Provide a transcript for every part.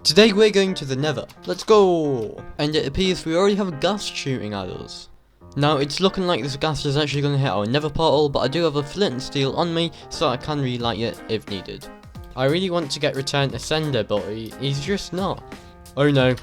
Today we're going to the Nether. Let's go! And it appears we already have a gas shooting at us. Now it's looking like this gas is actually going to hit our Nether portal, but I do have a flint and steel on me, so I can relight it if needed. I really want to get Return to Sender, but he's just not. Oh no.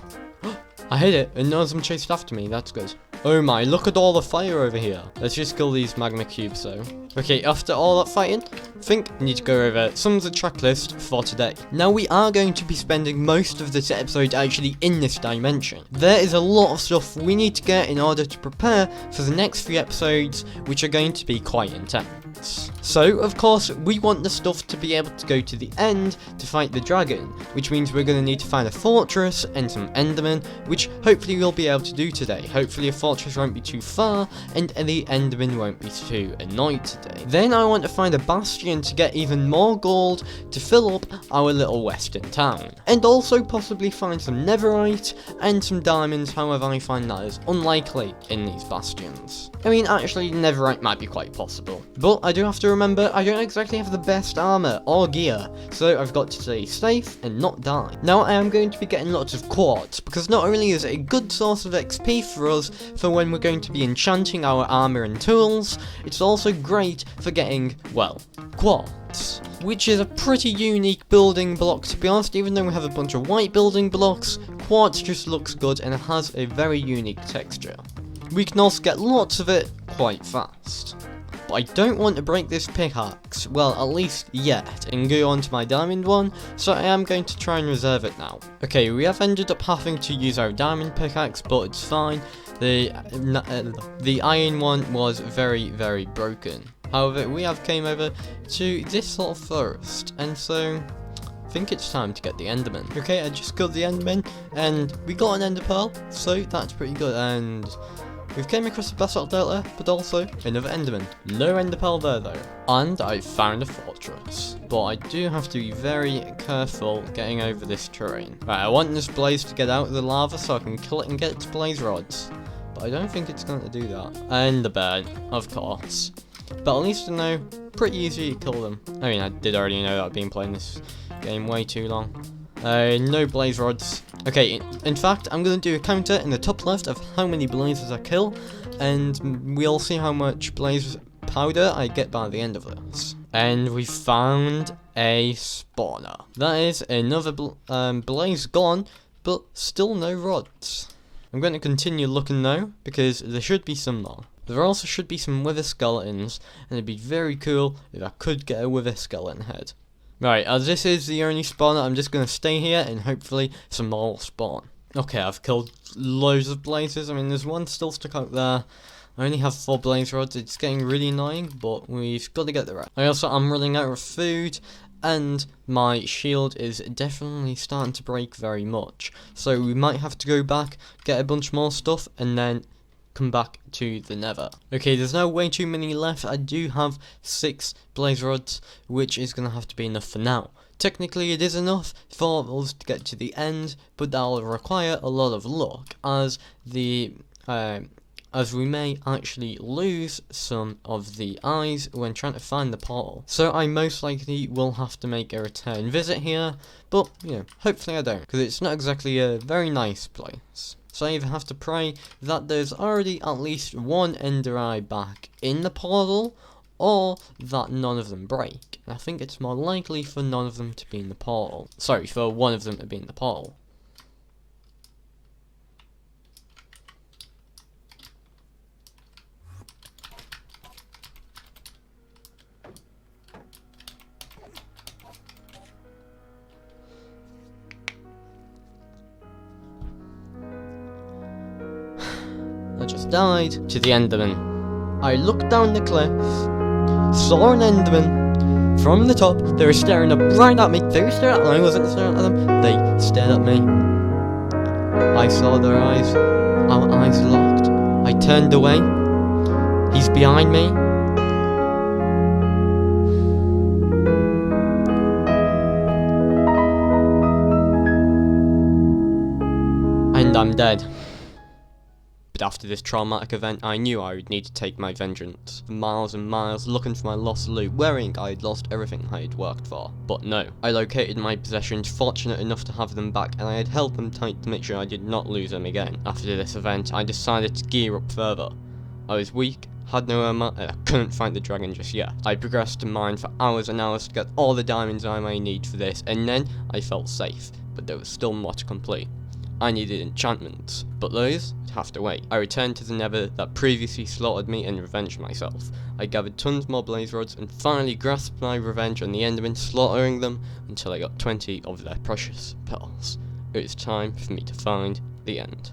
I hit it, and none of them chased after me, that's good. Oh my, look at all the fire over here. Let's just kill these magma cubes though. Okay, after all that fighting, I think I need to go over some of the checklist for today. Now we are going to be spending most of this episode actually in this dimension. There is a lot of stuff we need to get in order to prepare for the next few episodes, which are going to be quite intense. So, of course, we want the stuff to be able to go to the end to fight the dragon, which means we're going to need to find a fortress and some endermen, which hopefully we'll be able to do today. Hopefully a fortress won't be too far, and the endermen won't be too annoyed today. Then I want to find a bastion to get even more gold to fill up our little western town. And also possibly find some netherite and some diamonds, however I find that is unlikely in these bastions. I mean, actually, netherite might be quite possible. But I do have to remember, I don't exactly have the best armor or gear, so I've got to stay safe and not die. Now I am going to be getting lots of quartz, because not only is it a good source of XP for us for when we're going to be enchanting our armor and tools, it's also great for getting, well, quartz. Which is a pretty unique building block, to be honest. Even though we have a bunch of white building blocks, quartz just looks good and it has a very unique texture. We can also get lots of it quite fast. But I don't want to break this pickaxe, well, at least yet, and go on to my diamond one, so I am going to try and reserve it now. Okay, we have ended up having to use our diamond pickaxe, but it's fine. The iron one was very, very broken. However, we have came over to this sort of forest, and so I think it's time to get the enderman. Okay, I just got the enderman, and we got an ender pearl, so that's pretty good, and we've came across a basalt delta, but also another enderman. No ender pearl there though. And I found a fortress. But I do have to be very careful getting over this terrain. Right, I want this blaze to get out of the lava so I can kill it and get its blaze rods. But I don't think it's going to do that. And the bird, of course. But at least I know, pretty easy to kill them. I mean, I did already know that I've been playing this game way too long. No blaze rods. Okay, in fact, I'm going to do a counter in the top left of how many blazes I kill, and we'll see how much blaze powder I get by the end of this. And we found a spawner. That is another blaze gone, but still no rods. I'm going to continue looking though, because there should be some more. There also should be some wither skeletons, and it'd be very cool if I could get a wither skeleton head. Right, as this is the only spawner, I'm just going to stay here and hopefully some more will spawn. Okay, I've killed loads of blazes. I mean, there's one still stuck out there. I only have 4 blaze rods. It's getting really annoying, but we've got to get the rest. I also am running out of food, and my shield is definitely starting to break very much. So we might have to go back, get a bunch more stuff, and then come back to the Nether. Okay, there's now way too many left. I do have 6 blaze rods, which is going to have to be enough for now. Technically it is enough for us to get to the end, but that will require a lot of luck, as we may actually lose some of the eyes when trying to find the portal. So I most likely will have to make a return visit here, but you know, hopefully I don't, because it's not exactly a very nice place. So I either have to pray that there's already at least one ender eye back in the portal, or that none of them break. And I think it's more likely for none of them to be in the portal. Sorry, for one of them to be in the portal. I just died to the enderman. I looked down the cliff, saw an enderman from the top. They were staring up right at me. They were staring at me. I wasn't staring at them. They stared at me. I saw their eyes. Our eyes locked. I turned away. He's behind me. And I'm dead. But after this traumatic event, I knew I would need to take my vengeance. For miles and miles looking for my lost loot, worrying I had lost everything I had worked for. But no, I located my possessions, fortunate enough to have them back, and I had held them tight to make sure I did not lose them again. After this event, I decided to gear up further. I was weak, had no armor, and I couldn't fight the dragon just yet. I progressed to mine for hours and hours to get all the diamonds I may need for this, and then I felt safe, but there was still more to complete. I needed enchantments, but those would have to wait. I returned to the Nether that previously slaughtered me and revenged myself. I gathered tons more blaze rods and finally grasped my revenge on the Endermen, slaughtering them until I got 20 of their precious petals. It was time for me to find the end.